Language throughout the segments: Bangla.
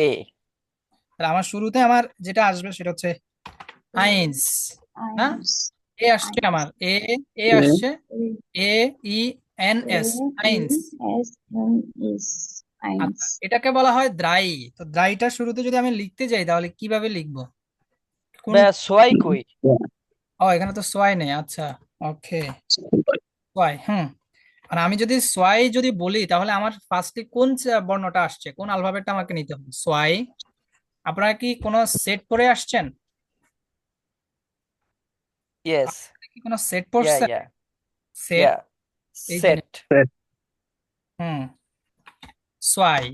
এ। তাহলে আমার শুরুতে আমার যেটা আসবে সেটা হচ্ছে আইন্স। হ্যাঁ, eins, এ আসছে আমার, eins, এ আসছে, E, E I N E, S, আইন্স। S, N, is, আচ্ছা, eins, এটাকে বলা হয় দ্রাই। তো দ্রাইটা শুরুতে যদি আমি লিখতে যাই তাহলে কিভাবে লিখবো? কোন, ব্যাস সোয়াই কই? ও এখানে তো সোয়াই নেই। আচ্ছা, ওকে, সোয়াই। হুম, আর আমি যদি সোয়াই যদি বলি তাহলে আমার ফার্স্টে কোন বর্ণটা আসছে, কোন আলফাবেটটা আমাকে নিতে হবে? সোয়াই। আপনারা কি কোনো সেট পড়ে আসছেন? ইয়েস। আপনারা কি কোনো সেট ইয়া পড়ছেন? ইয়া সেট, ইয়া। এই জিনিস। সেট। হুম, সোয়াই।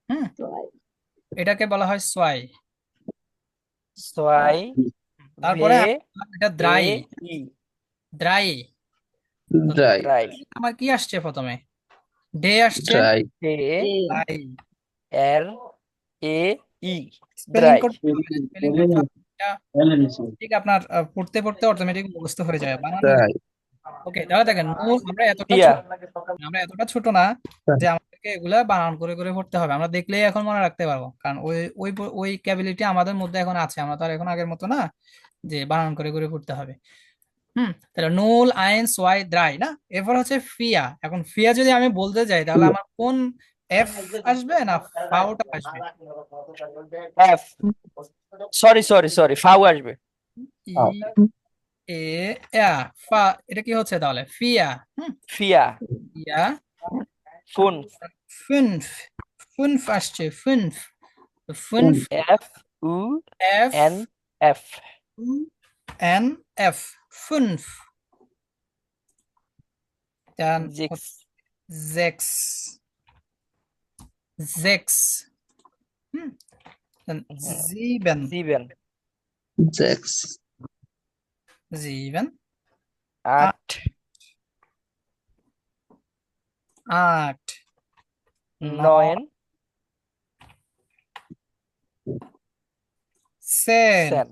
হুম, zwei, এটাকে বলা হয় সোয়াই। zwei, সোয়াই। তারপরে ভে। এটা এ দ্রাই। ই। দ্রাই। তো Dry, ড্রাই। আমার কি আসছে প্রথমে? ডে আসছে, dry, ডে। D, দ্রাই। এর। E I. স্পেলিং ড্রাই। করতে হবে না, স্পেলিং করতে হবে না। এটা ঠিক আপনার পড়তে পড়তে অটোমেটিক মুখস্থ হয়ে যায়, বানান মুখস্থ। dry. ওকে, তাহলে দেখেন আমরা এতটা টিয়া। ছোট, আমরা এতটা ছোট না যে আমাদেরকে এগুলা বানান করে করে পড়তে হবে। আমরা দেখলেই এখন মনে রাখতে পারবো, কারণ ওই ওই ওই ক্যাপাবিলিটি আমাদের মধ্যে এখন আছে। আমরা তো আর এখন আগের মতো না যে বানান করে করে পড়তে হবে। তাহলে নুল আইন সোয়াই দ্রাই না। এরপর হচ্ছে ফিয়া। এখন ফিয়া যদি আমি বলতে যাই তাহলে আমার কোন এফ আসবে না ফাউটা আসবে? এফ। সরি সরি সরি, ফাউ আসবে। Oh. ই এ এ ফা, এটা কি হচ্ছে তাহলে? ফিয়া। হুম, ফিয়া। ফিয়া। ফুন। ফুনফ, ফুনফ আসছে, ফুনফ। তো ফুনফ, Un, F U F N F. N F, ফুনফ। Dann জিক্স। sechs, sechs. Dann sieben, সিভেন। sechs, sieben, আট। acht, নয়ন। neun, zehn, সেন।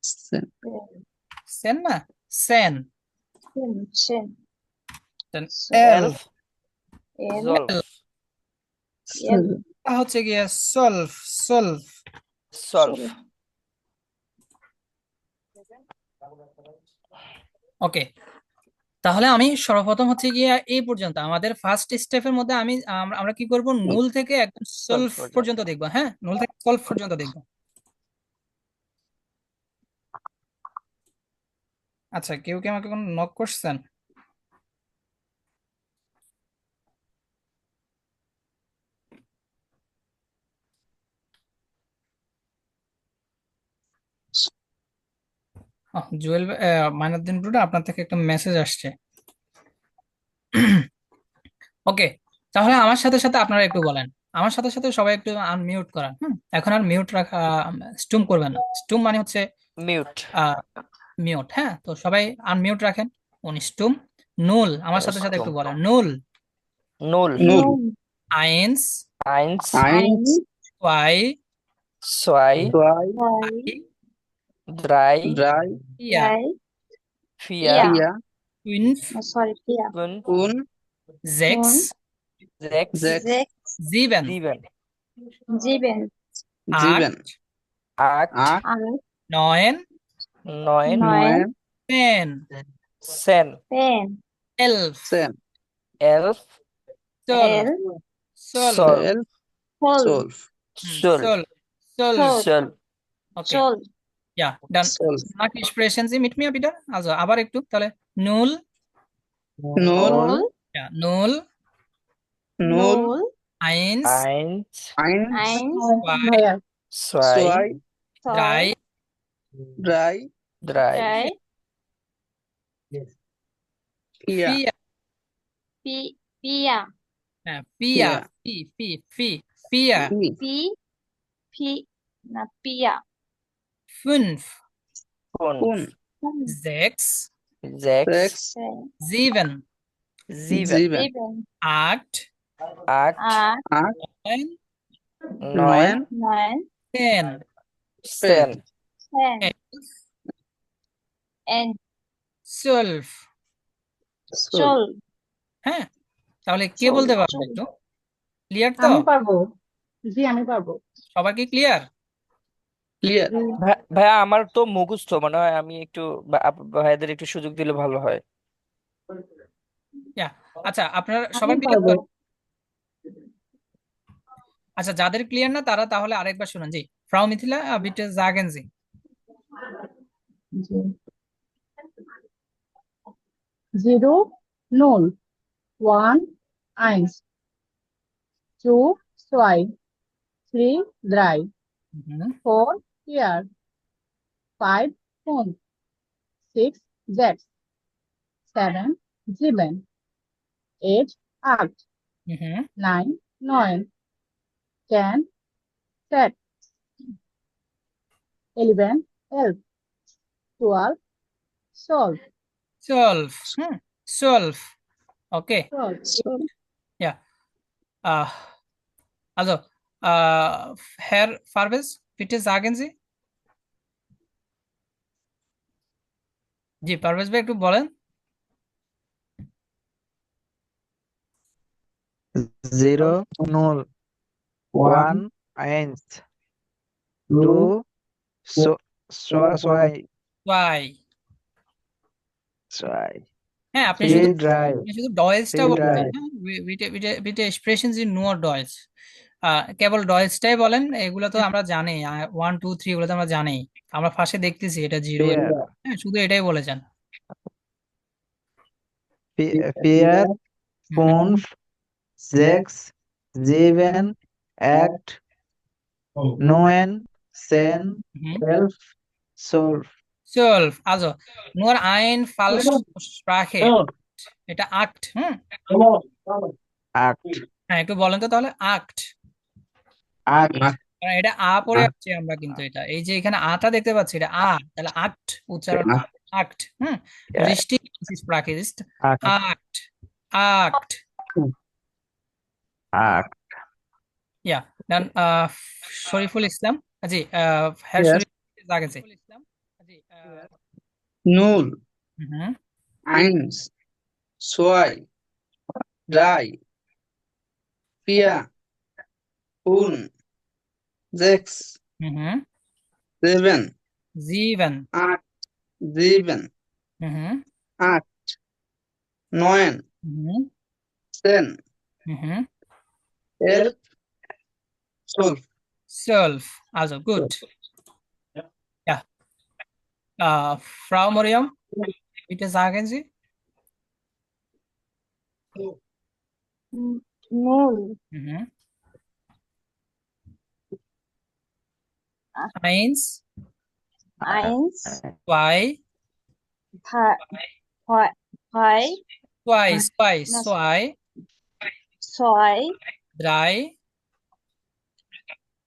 sen, zehn না, zehn, Schön, dann এলফ। elf, L, জলফ। L, seven, হচ্ছে গিয়ে solf, solf। সলফ। ওকে, তাহলে আমি সর্বপ্রথম হচ্ছে গিয়ে এই পর্যন্ত আমাদের ফার্স্ট স্টেপের মধ্যে আমরা কি করব, নুল থেকে একদম সলফ সলফ পর্যন্ত। পর্যন্ত দেখবো। হ্যাঁ, নুল থেকে সলফ পর্যন্ত দেখবো। আচ্ছা, কেউ কি আমাকে কোনো নক করছেন? জুয়েল, মাইনুদ্দিন ব্রুডা, আপনার থেকে একটা মেসেজ আসছে। ওকে, তাহলে আমার সাথে সাথে আপনারা একটু বলেন, আমার সাথে সাথে সবাই একটু আনমিউট করান। এখন আর মিউট রাখা, স্টুম করবেন না। স্টুম মানে হচ্ছে মিউট। মিউট। হ্যাঁ, তো সবাই আনমিউট রাখেন, উনি স্টুম। নুল, আমার সাথে সাথে স্টুম। একটু বলেন, নুল। নুল। null, Nun, আইন্স, আইনস। eins, eins, ওয়াই, ছয়। zwei, zwei, drei. drei, ইয়া, drei, vier. vier, vier, ফিনফ, sorry, vier, fünf. und জেক্স, fünf, sechs. sechs, sechs, জিবেন, sieben. sieben, আট, sieben, acht. acht, acht, নয়ন, neun. neun, neun, ten, zehn. zehn, এলফ, zehn, elf. টুয়েলভ, elf, সোলভ। zwölf. zwölf, zwölf, zwölf, zwölf. সোলভ, সোলভ। zwölf, zwölf. Okay, zwölf, ja, dann zwölf, mag ich sprechen Sie mit mir bitte? Also আবার একটু তাহলে, নুল, null, null, ja, নুল, null, null, eins, eins. eins, eins, zwei, Zwei. zwei, zwei, drei, drei, Drei. drei, vier, vier, vier, vier, vier, vier, fünf, vier, vier, vier, fünf, Fünf. fünf, sechs, Sechs. sechs, sieben, Sieben. sieben, sieben, acht, Acht. acht, acht, neun, Neun. neun, neun, zehn, zehn, Zehn. zehn, elf, elf, zwölf। zwölf, zwölf, হ্যাঁ, তাহলে কে zwölf, বলতে পারবে zwölf। একটু? ক্লিয়ার তো? আমি পারবো। জি আমি পারবো। সবার কি ক্লিয়ার? ক্লিয়ার। জি ভাইয়া আমার তো মুখস্থ মনে হয়, আমি একটু ভাইয়াদের একটু সুযোগ দিলে ভালো হয়। ইয়া, আচ্ছা আপনারা আমি সবার ক্লিয়ার পারবো। তো? আচ্ছা যাদের ক্লিয়ার না তারা তাহলে আরেকবার শুনুন। জি, ফ্রাউ মিথিলা, বিটে sagen Sie। জি 0 0 1 1 2 2 3 3 Mhm. 4 4 5 5 6 6 7 7 8 8 Mhm. 9 9 10 10 11 12 12 12 12, 12, okay, 12 ja. Äh, also, Herr Farves, bitte sagen Sie। জি পারভেজ ভাই একটু বলেন। 0 0 1 1 2 so so soy ওয়াই। soy হ্যাঁ আপনি শুধু 3 drive আপনি শুধু ডয়েলসটা 3 বলবেন, drive হ্যাঁ, বিটে বিটে বিটে এক্সপ্রেশন জি নুয়ার ডয়েলস, কেবল ডয়েলসটাই বলেন, এগুলো তো আমরা জানি, 1 2 3 এগুলো তো আমরা জানি, আমরা ফার্স্টে দেখতেছি এটা জিরো, fear হ্যাঁ শুধু এটাই বলে যান। fear হুম 5 6 7 8 9 10 হুম 11 12 12, also nur ein Falschsprache, এটা আক্ট।8 হ্যাঁ একটু বলেন তো তাহলে আক্ট, 8 কারণ এটা আ পড়ে আসছে আমরা, কিন্তু এটা এই যে এখানে আটা দেখতে পাচ্ছি, এটা আ, তাহলে আক্ট উচ্চারণ আক্ট। Yeah. richtig Sprache ist 8 আক্ট, আক্ট। 8 Ja, dann শরীফুল ইসলাম, জি হ্যাঁ Yes. শরীফ sagen Sie। 0 হুম 1 2 3 4 5 6 হুম 7 sieben 8 7 হুম 8 9 হুম 10 হুম 11 12 12, also gut, ja, Frau Miriam, bitte sagen Sie। 0 হুম 1 1 2 2 twice twice না 2 6 3 3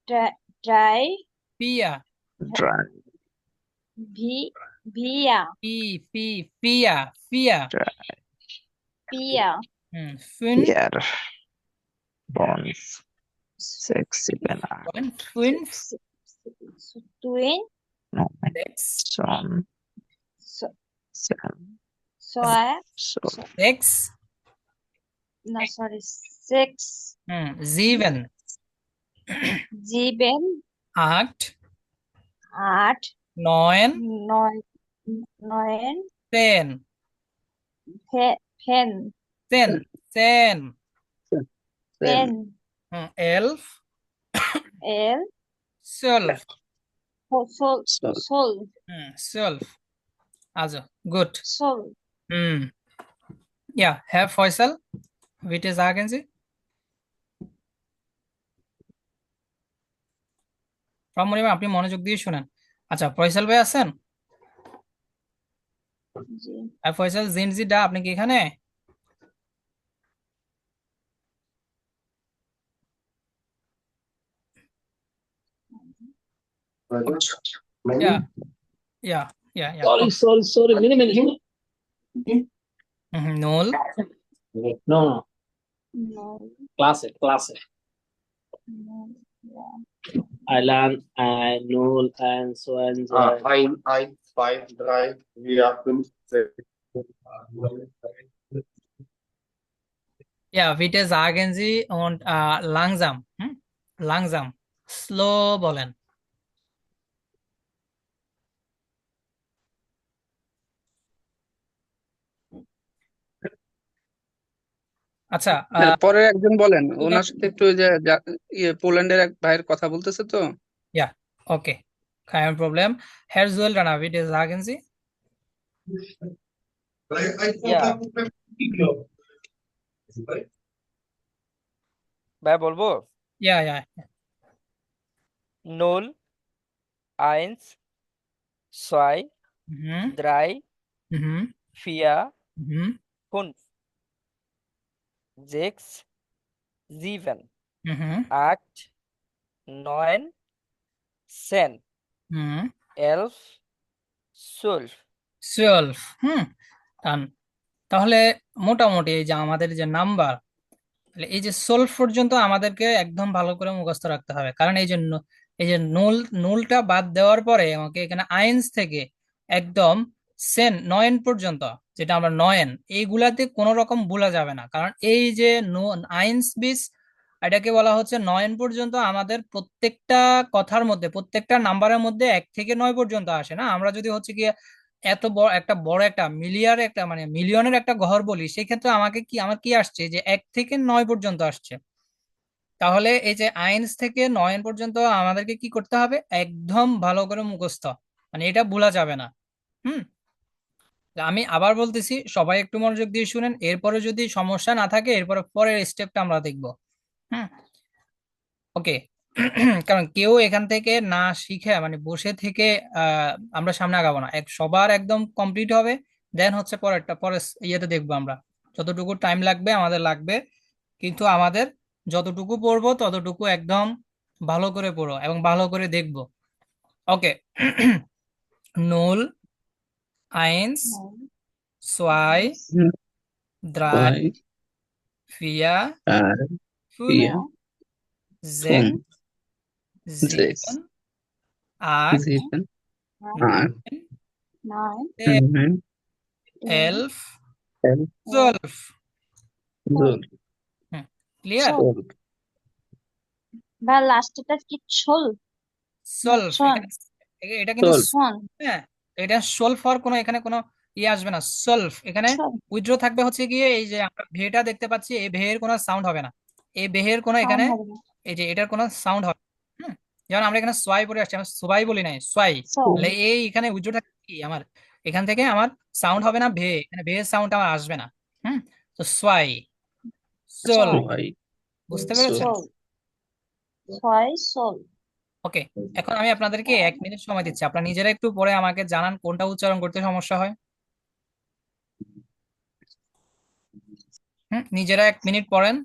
4 drive vier vier 4 vier 5 fear 5 6 7 8 5 twin 9 6 10 7 zwei 6 no sorry 6 7 7 8 8 9 9 9 10 pen 10 10 pen 11 el 12 sol sol 12, also gut, sol ja, Herr Faisal, bitte sagen Sie। রমণীমা আপনি মনোযোগ দিয়ে শুনেন। আচ্ছা ফয়সাল ভাই আছেন? জি আর ফয়সাল জিনজি ডা আপনি কি এখানে? Yeah, yeah, yeah, yeah. Sorry. Minute. Null, No. no Classic. no yeah. Alan, Null, 1, 2, 3. 1, 2, 3, 4, 5, 6. ja, bitte sagen Sie und langsam. লাংজাম, স্লো বলেন। আচ্ছা, হ্যাঁ, পরের একজন বলেন, student- ওনার সাথে একটু ওই যে পোল্যান্ডের এক ভাইয়ের কথা বলতেছে তো। ja, okay, kein Problem. Herr Zueldana, bitte sagen Sie. ইয়া ভাই বলবো। Ja, ja. নুল, আইনস, ছয়, Mhm, drei, mhm, vier, mhm, fünf, sechs, sieben, mhm, acht, neun, zehn, mhm. 11, 12। 12, ডান। তাহলে মোটামুটি এই যে আমাদের যে নাম্বার, তাহলে এই যে 12 পর্যন্ত আমাদেরকে একদম ভালো করে মুখস্থ রাখতে হবে, কারণ এই যে এই যে নুলটা বাদ দেওয়ার পরে আমাকে এখানে আইনস থেকে একদম সেন নয়ন পর্যন্ত, যেটা আমরা নয়ন, এইগুলাতে কোনো রকম ভুলা যাবে না, কারণ এই যে আইনস বিস এটাকে বলা হচ্ছে নয়ন পর্যন্ত। আমাদের প্রত্যেকটা কথার মধ্যে, প্রত্যেকটা নাম্বারের মধ্যে 1 থেকে 9 পর্যন্ত আসে না। আমরা যদি হচ্ছে কি এত বড় একটা মিলিয়ার একটা মানে মিলিয়নের একটা ঘর বলি, সেক্ষেত্রে আমার কি আসছে যে 1 থেকে 9 পর্যন্ত আসছে। তাহলে এই যে আইনস থেকে নয়ন পর্যন্ত আমাদেরকে কি করতে হবে, একদম ভালো করে মুখস্থ, মানে এটা ভোলা যাবে না। হুম তা আমি আবার বলতেছি, সবাই একটু মনোযোগ দিয়ে শুনেন, এরপরে যদি সমস্যা না থাকে এরপরে পরের স্টেপটা আমরা দেখব। হুম ওকে। কারণ কেউ এখান থেকে না শিখে মানে বসে থেকে আমরা সামনে আগাবো না, সবার একদম কমপ্লিট হবে, দেন হচ্ছে পরের ইয়েতে দেখবো আমরা। যতটুকু টাইম লাগবে আমাদের লাগবে, কিন্তু আমাদের যতটুকু পড়বো ততটুকু একদম ভালো করে পড়ো এবং ভালো করে দেখবো। ওকে। নুল, আইনস, neun, zwei, হুম, drei, ছয়, vier, চার, fünf, vier, vier, sechs, fünf, sechs, sieben, acht, sieben, acht, acht, neun, zehn, neun, 10, 11, 11, 12। 12, হুম ক্লিয়ার? 12 বা লাস্টেরটা কি ছোল না 12 শন? এখানে এটা কিন্তু 12, শন, হ্যাঁ, এটা সোলভ হওয়ার কোনো এখানে কোনো ইয়ে আসবে না। সলভ এখানে শন, উইথড্র থাকবে হচ্ছে গিয়ে এই যে আমরা ভেটা দেখতে পাচ্ছি, এই ভের কোনো সাউন্ড হবে না, এই ভের কোনো সাউন্ড এখানে হবে না। এই যে এটার কোনো সাউন্ড হবে না। যেমন আমরা এখানে সোয়াই পড়ে আসছি, আমরা সোয়াই বলি নাই, সোয়াই। ছয়, তাহলে এই এখানে উইথড্র থাকবে কি আমার, এখান থেকে আমার সাউন্ড হবে না, এখানে ভে সাউন্ড আমার আসবে না। হুম তো সোয়াই, সোল, ছয়, ছয়, বুঝতে ষোল। পেরেছেন? সোল, ছয়, সোল। ওকে, এখন আমি আপনাদেরকে 1 মিনিট সময় দিচ্ছি, আপনারা নিজেরা একটু পরে আমাকে জানান কোনটা উচ্চারণ করতে সমস্যা হয়। নিজেরা 1 মিনিট পড়েন।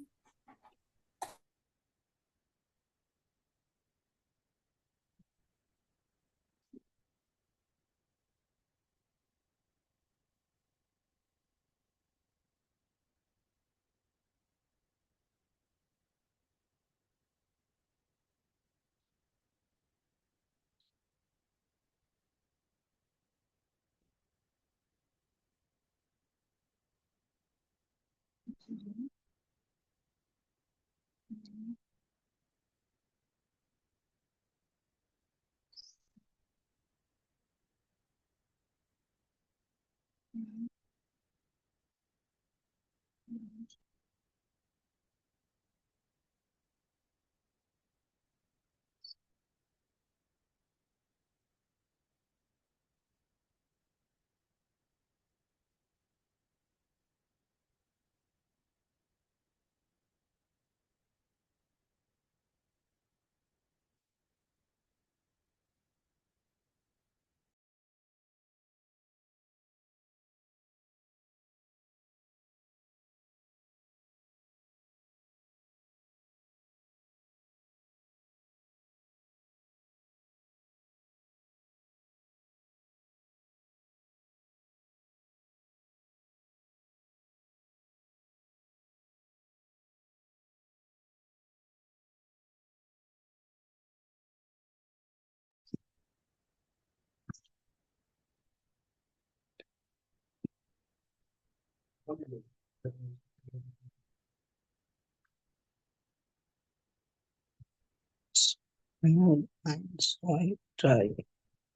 0, 1, 2, 3,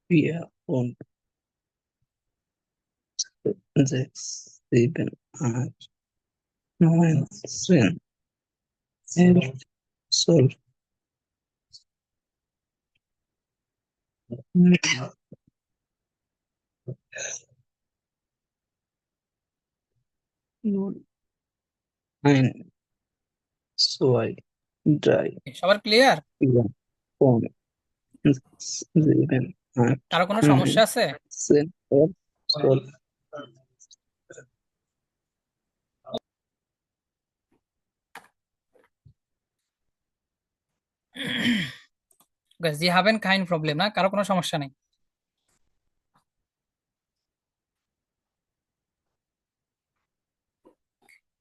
4, 5, 6, 7, 8, 9, 10, 11, 12, 9, 2, 3, সবার ক্লিয়ার? 4, 7, 8, কারো কোনো 9, সমস্যা আছে? 10, 11, 12. Guys, Sie haben kein Problem, না? কারো কোনো সমস্যা নেই?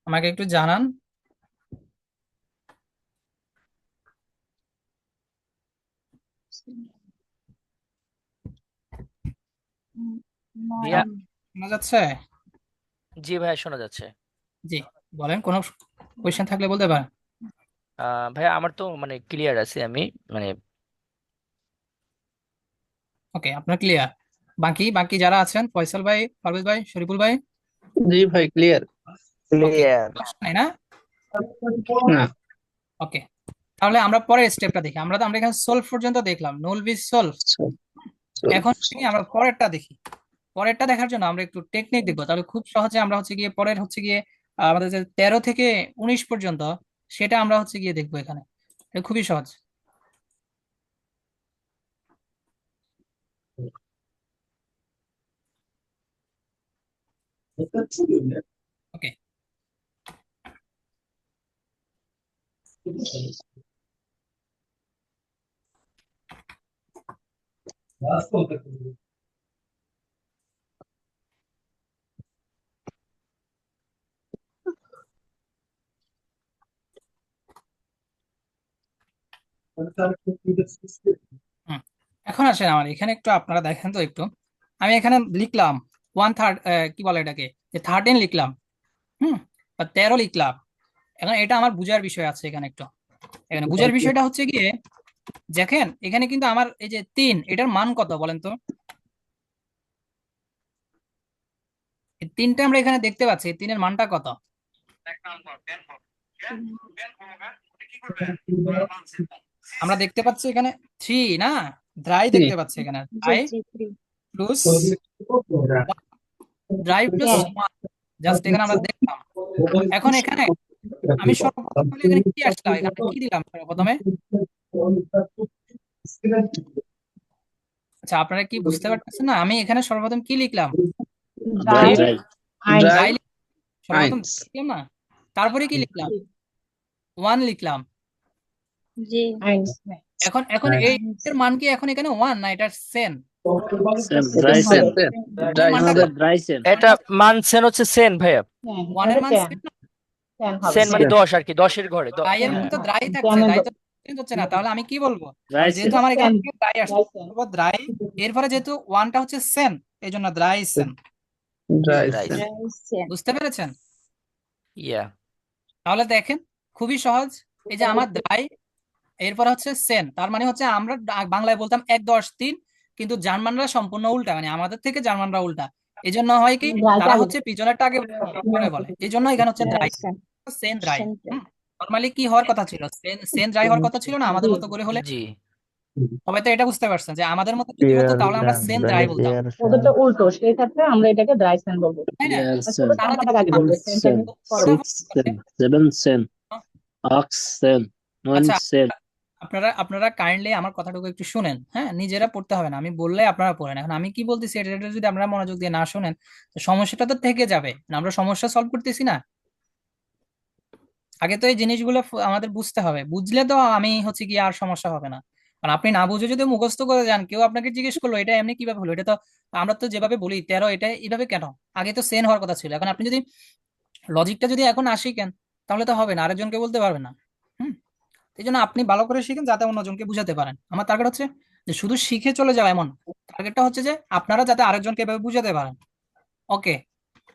আমাকে একটু জানান। ভাইয়া, শোনা যাচ্ছে? জি ভাইয়া শোনা যাচ্ছে। জি, বলেন, কোনো কোয়েশ্চেন থাকলে বলতে পারেন। ভাইয়া আমার তো মানে ক্লিয়ার আছে, আমি মানে ওকে, আপনার ক্লিয়ার। বাকি বাকি যারা আছেন, ফয়সাল ভাই, পারভেজ ভাই, শরীফুল ভাই, জি ভাই ক্লিয়ার। ওকে, ক্লিয়ার। সমস্যা নাই না? না, ওকে, তাহলে আমরা পরের স্টেপটা দেখি। আমরা এখানে সলভ পর্যন্ত দেখলাম, নুল বি সলভ। এখন কি আমরা পরেরটা দেখি। পরেরটা দেখার জন্য আমরা একটু টেকনিক দেখবো। তাহলে খুব সহজে আমরা হচ্ছে গিয়ে পরের হচ্ছে গিয়ে আমাদের যে 13 থেকে 19 পর্যন্ত, সেটা আমরা হচ্ছে গিয়ে দেখবো এখানে। এটা খুবই সহজ। ওকে, হুম। এখন আসেন আমার এখানে একটু, আপনারা দেখেন তো একটু। আমি এখানে লিখলাম 1/3, কি বলে এটাকে, যে 13 লিখলাম, বা 13 লিখলাম। এখন এটা আমার বুঝার বিষয় আছে এখানে একটু। এখানে বুঝার বিষয়টা হচ্ছে গিয়ে, দেখেন এখানে কিন্তু আমার এই যে 3, এটার মান কত বলেন তো? এই 3টা আমরা এখানে দেখতে পাচ্ছি, 3-এর মানটা কত? আমরা দেখতে পাচ্ছি এখানে 3 না, ড্রাই দেখতে পাচ্ছি এখানে, জি ড্রাই জি 3 প্লাস ড্রাই প্লাস হ্যাঁ 1, জাস্ট এখানে আমরা দেখলাম। এখন এখানে আমি সর্বপ্রথম তাহলে এখানে কি আসলাম, এখানে কি দিলাম সর্বপ্রথমে? আচ্ছা, আপনারা কি বুঝতে পারতেছেন না? আমি এখানে সর্বপ্রথম কি লিখলাম? Dry Dry. আইন ড্রাই ড্রাই সর্বপ্রথম আইনস। লিখলাম না, তারপরে কি লিখলাম? 1 লিখলাম। জি আইন এখন এখন এর মান কি এখন এখানে 1 না এটা Sen? Same. Dry Sen sand. Dry মানটা Another dry sand. এটা মানছেন হচ্ছে সেন ভাইয়া। 1 এর মান 10 সেন না? 10 হবে সেন মানে সেন 10 আর কি, 10-এর ঘরে ড্রাই এর মান হ্যাঁ। তো ড্রাই থাকছে, 10 ড্রাই তো চেঞ্জ হচ্ছে না। তাহলে আমি কি বলবো? Dry যেহেতু sand. আমার এখানে 10 ড্রাই আসছে, ড্রাই, এরপরে যেহেতু 1টা হচ্ছে সেন, এই জন্য dry Sen. Dry right. Sen. Sen বুঝতে পেরেছেন? ইয়া। তাহলে দেখেন খুবই সহজ। এই যে আমার ড্রাই, এরপর হচ্ছে সেন, তার মানে হচ্ছে আমরা বাংলায় বলতাম 1, 10, 3, কিন্তু জার্মানরা সম্পূর্ণ উল্টা, মানে আমাদের থেকে জার্মানরা উল্টা। এই জন্য হয় কি, তারা হচ্ছে পিছনেরটা আগে পরে বলে, এই জন্য এখানে হচ্ছে dry Sen Sen dry. Sen normally কি হওয়ার কথা ছিল, সেন সেন ড্রাই হওয়ার কথা ছিল না আমাদের মতো করে হলে? জি সবাই তো এটা বুঝতে পারছেন যে আমাদের মতো যদি হতো তাহলে আমরা সেন ড্রাই বলতাম, ওদের তো উল্টো, সেই ক্ষেত্রে আমরা এটাকে ড্রাই স্যান্ড বলবো। তাই না? Clear আর ছোট sand. তারা সংখ্যাটা আগে বলবে, সেন্টটা Sand. কিন্তু পরে ওটা 6 sand. 7 sand. 8 sand. 9 আচ্ছা, sand. আপনারা আপনারা কাইন্ডলি আমার কথাটুকু একটু শুনেন, হ্যাঁ? নিজেরা পড়তে হবে না, আমি বললে আপনারা পড়েন। এখন আমি কি বলতেছি এটা যদি আপনারা মনোযোগ দিয়ে না শুনেন, তো সমস্যাটা তো থেকে যাবে না। আমরা সমস্যা সলভ করতেছি না, আগে তো এই জিনিসগুলো আমাদের বুঝতে হবে। বুঝলে তো আমি হচ্ছে কি আর সমস্যা হবে না। কারণ আপনি না বুঝে যদি মুখস্থ করে যান, কেউ আপনাকে জিজ্ঞেস করলো এটা এমনি কিভাবে হলো, এটা তো আমরা তো যেভাবে বলি 13, এটা এইভাবে কেন? আগে তো সেন হওয়ার কথা ছিল। এখন আপনি যদি লজিকটা যদি এখন না শিখেন, তাহলে তো হবে না, আরেকজনকে বলতে পারবে না। হুম, এই জন্য আপনি ভালো করে শিখেন যাতে অন্যজনকে বুঝাতে পারেন। আমার টার্গেট হচ্ছে যে শুধু শিখে চলে যাওয়া এমন, টার্গেটটা হচ্ছে যে আপনারা যাতে আরেকজনকে এভাবে বুঝাতে পারেন। ওকে,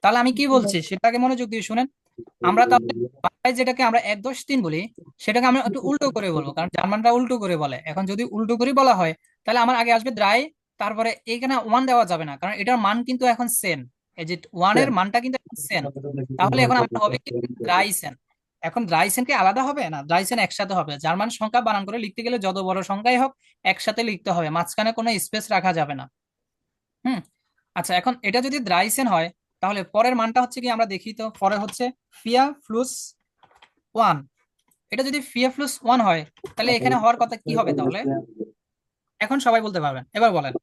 তাহলে আমি কি বলছি সেটাকে মনোযোগ দিয়ে শুনেন। আমরা তাহলে বাংলায় যেটাকে আমরা 1 2 3 বলি, সেটাকে আমরা একটু উল্টো করে বলবো, কারণ জার্মানরা উল্টো করে বলে। এখন যদি উল্টো করে বলা হয়, তাহলে আমার আগে আসবে দ্রাই, তারপরে এখানে ওয়ান দেওয়া যাবে না, কারণ এটার মান কিন্তু এখন সেন, এই যে ওয়ানের মানটা কিন্তু এখন সেন। তাহলে এখন আমার হবে কি দ্রাইসেন। এখন দ্রাইসেনকে আলাদা হবে না, দ্রাইসেন একসাথে হবে। জার্মান সংখ্যা বানান করে লিখতে গেলে যত বড় সংখ্যাই হোক একসাথে লিখতে হবে, মাঝখানে কোনো স্পেস রাখা যাবে না। হুম। আচ্ছা, এখন এটা যদি দ্রাইসেন হয়, তাহলে পরের মানটা হচ্ছে কি আমরা দেখি তো, পরে হচ্ছে ফিয়া প্লাস 1। এটা যদি ফিয়া প্লাস 1 হয়, তাহলে এখানে হওয়ার কথা কি হবে তাহলে? এখন সবাই বলতে পারবেন, এবার বলেন।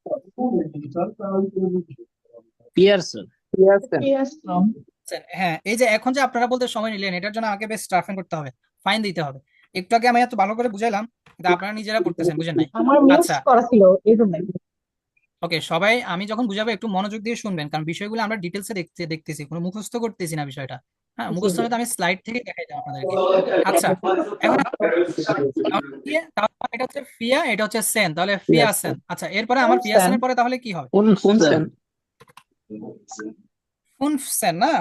পিয়ারসন। পিয়ারসন। হ্যাঁ, এই যে এখন যে আপনারা বলতে সময় নিলেন, এটার জন্য আমাকে বেশ স্টাফিং করতে হবে, ফাইন দিতে হবে। একটু আগে আমি এত ভালো করে বুঝাইলাম, কিন্তু আপনারা নিজেরা পড়তেছেন, বুঝেন নাই। আমার মিউট আচ্ছা, করা ছিল এই জন্য। ওকে, সবাই আমি যখন বুঝাবো একটু মনোযোগ দিয়ে শুনবেন, কারণ বিষয়গুলো আমরা ডিটেলসে দেখতেছি, কোনো মুখস্থ করতেছি না বিষয়টা। হ্যাঁ, জি মুখস্থ জি। হলে তো আমি স্লাইড থেকে দেখাই দেবো আপনাদেরকে। আচ্ছা, এখন তাহলে এটা হচ্ছে ফিয়া, এটা হচ্ছে সেন, তাহলে ফিয়া সেন। আচ্ছা, এরপরে আমার ফিয়া ফুনসেন। সেনের পরে তাহলে কি হবে? ফুনসেন। ফুনফসেন না,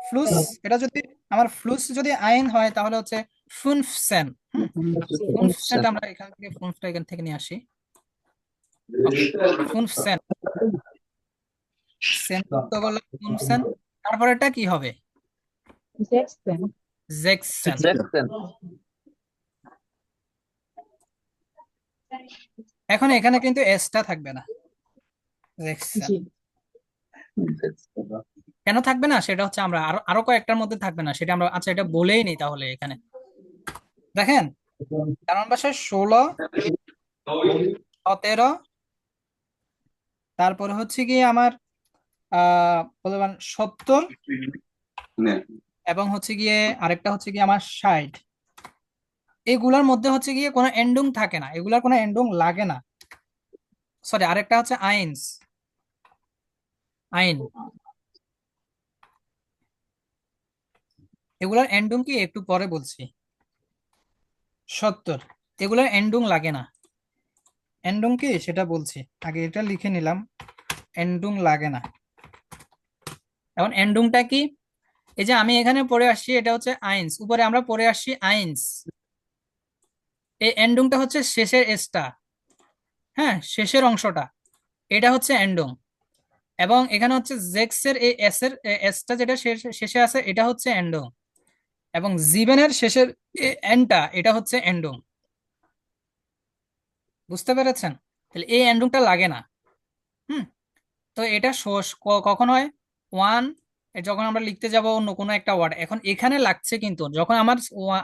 ফ্লুস। এটা যদি আমার ফ্লুস যদি আইন হয়, তাহলে হচ্ছে ফুনফসেন। জি। ফুনফসেনটা আমরা এখান থেকে ফুনফটা এখান থেকে নিয়ে আসি। ওকে, ফুনফসেন, সেন তো বললাম, ফুনফসেন। তারপরে এটা কি হবে? জ্যাকসন। জেক্সেন। জ্যাকসন। এখন এখানে কিন্তু এসটা থাকবে না, জেক্সেন। জি। কেন থাকবে না সেটা হচ্ছে আমরা আরো আরো কয়েকটার মধ্যে থাকবে না, সেটা আমরা আচ্ছা এটা বলেই নেই তাহলে। এখানে দেখেন, জার্মান ভাষায় 16, 17, তারপরে হচ্ছে গিয়ে আমার বলবেন 70, এবং হচ্ছে গিয়ে আরেকটা হচ্ছে গিয়ে আমার 60। এগুলার মধ্যে হচ্ছে গিয়ে কোনো এন্ডুং থাকে না, এগুলার কোনো এন্ডুং লাগে না। সরি, আরেকটা হচ্ছে আইনস, আইন। এগুলার এন্ডুং কি একটু পরে বলছি। 70, এগুলার এন্ডুং লাগে না। এন্ডুং কি সেটা বলছি, আগে এটা লিখে নিলাম, এন্ডুং লাগে না। এখন এন্ডুংটা কি? এই যে আমি এখানে পড়ে আসছি, এটা হচ্ছে আইনস, উপরে আমরা পড়ে আসছি আইনস। এই এন্ডুংটা হচ্ছে শেষের এসটা, হ্যাঁ, শেষের অংশটা, এটা হচ্ছে এন্ডুং। এবং এখানে হচ্ছে জেক্সের এই এস এর এসটা যেটা শেষে আছে, এটা হচ্ছে এন্ডুং। এবং জিবেনের শেষের এনটা, এটা হচ্ছে এন্ডুং। বুঝতে পেরেছেন? তাহলে এই এন্ডুংটা লাগে না। হুম। তো এটা কখন হয়? 1, যখন আমরা লিখতে যাব অন্য কোনো একটা ওয়ার্ড। এখন এখানে লাগছে কিন্তু, যখন আমার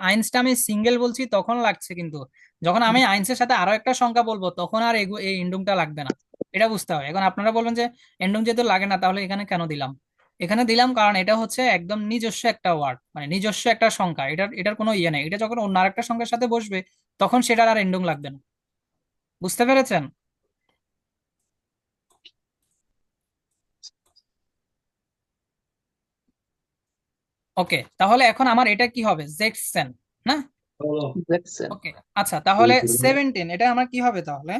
আইনসটা আমি সিঙ্গেল বলছি তখন লাগছে, কিন্তু যখন আমি আইনসের সাথে আরো একটা সংখ্যা বলবো তখন আর এই এন্ডুংটা লাগবে না। এটা বুঝতে হবে। এখন আপনারা বলবেন যে এন্ডুং যেহেতু লাগে না, তাহলে এখানে কেন দিলাম? এখানে দিলাম কারণ এটা হচ্ছে একদম নিজস্ব একটা ওয়ার্ড, মানে নিজস্ব একটা সংখ্যা, এটার কোনো ইয়ে নেই। এটা যখন অন্য আরেকটা সংখ্যার সাথে বসবে, তখন সেটার আর এন্ডুং লাগবে না। বুঝতে পেরেছেন? ওকে, তাহলে এখন আমার এটা কি হবে? জেক্সেন না? জ্যাকসন। ওকে, আচ্ছা, তাহলে 17 এটা আমার কি হবে তাহলে?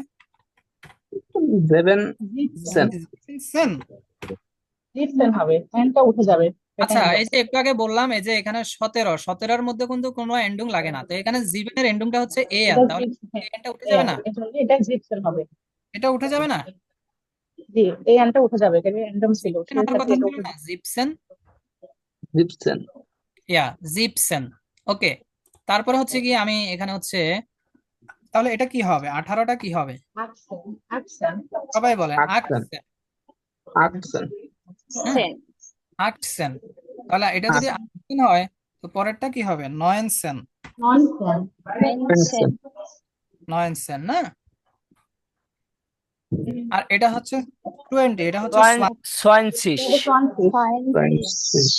সেভেন জিপসেন। সেন। সেন। জিপসেন হবে, এনটা উঠে যাবে, আচ্ছা, রেক্টাঙ্গেল এই যে একটু আগে বললাম, এই যে এখানে 17, মধ্যে কিন্তু কোনো এন্ডিং লাগে না, তো এখানে জিভেনের এন্ডিংটা হচ্ছে এ এন, এটা তাহলে জিপসেন। এনটা উঠে যাবে না? এজন্য এটা জিপসেন হবে। এটা উঠে যাবে না? জি, এই এনটা উঠে যাবে, এটা এন্ডম ছিল জিপসেন সেই হওয়ার ক্ষেত্রে কথা এটা ছিল উঠে না, যাবে। জিপসেন। জিপসেন। ইয়া, জিপসেন। ওকে, তারপরে হচ্ছে কি আমি এখানে হচ্ছে, তাহলে এটা কি হবে? 18টা কি হবে? আকসেন। আকসেন। সবাই বলেন আকসেন। আকসেন। আকসেন। হুম, সেন। আকসেন। তাহলে এটা যদি আকসেন। 18 হয়, তো পরেরটা কি হবে? নয়েনসেন। ননসেন। মেনসেন। নয়েনসেন না? আর এটা হচ্ছে 20, এটা হচ্ছে সোয়ানসিস। এটা ফ্রান্সিস। ফ্রান্সিস।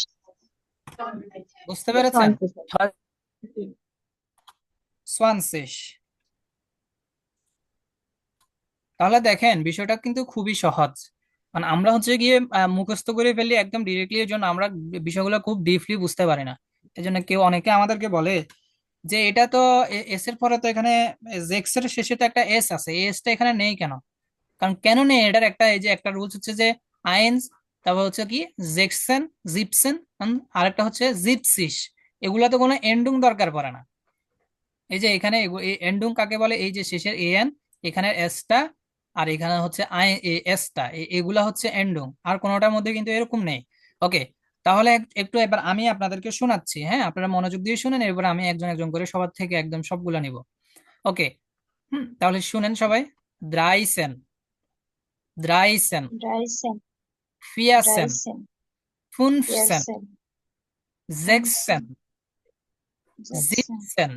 বুঝতে পেরেছেন? ফ্রান্সিস। জি। সোয়ানসিস। তাহলে দেখেন বিষয়টা কিন্তু খুবই সহজ, মানে আমরা হচ্ছে গিয়ে মুখস্থ করে ফেলি একদম ডিরেক্টলি, এর জন্য আমরা বিষয়গুলো খুব ডিপলি বুঝতে পারি না। এই জন্য কেউ অনেকে আমাদেরকে বলে যে এটা তো এস এর পরে তো এখানে জেক্স এর শেষে তো একটা এস আছে, এই এসটা এখানে নেই কেন? কারণ কেন নেই এটার একটা, এই যে একটা রুলস হচ্ছে যে আইনস তারপর হচ্ছে কি জেকসেন, জিপসেন, আরেকটা হচ্ছে জিপসিস। এগুলা তো কোনো এন্ডুং দরকার পড়ে না। এই যে এখানে এই এন্ডুং কাকে বলে, এই যে শেষের এন, এখানে এসটা, আর এখানে হচ্ছে আই এসটা, এগুলা হচ্ছে এন্ডুং। আর কোনোটার মধ্যে কিন্তু এরকম নেই। ওকে, তাহলে একটু এবার আমি আপনাদেরকে শোনাচ্ছি, হ্যাঁ, আপনারা মনোযোগ দিয়ে শুনেন, এরপর আমি একজন একজন করে সবার থেকে একদম সবগুলা নিব। ওকে, তাহলে শুনেন সবাই। দ্রাইসেন, দ্রাইসেন, Dreisen, ফিয়াসেন, Dreisen, ফুনফসেন, Viersen, জেক্সেন, Sechsen, জিপসেন,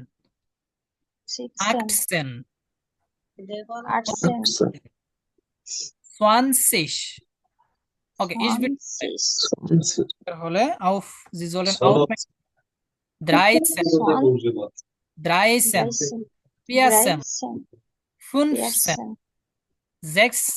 Siebsen, আটসেন, Achsen, সোয়ানসিশ। ওকে, ich bin Zwanzig, হলে auf, Sie sollen aufmerksam. Dreizehn, Zwanzig, dreizehn, Dreisen, vierzehn, Dreisen, fünfzehn, Viersen, sechzehn.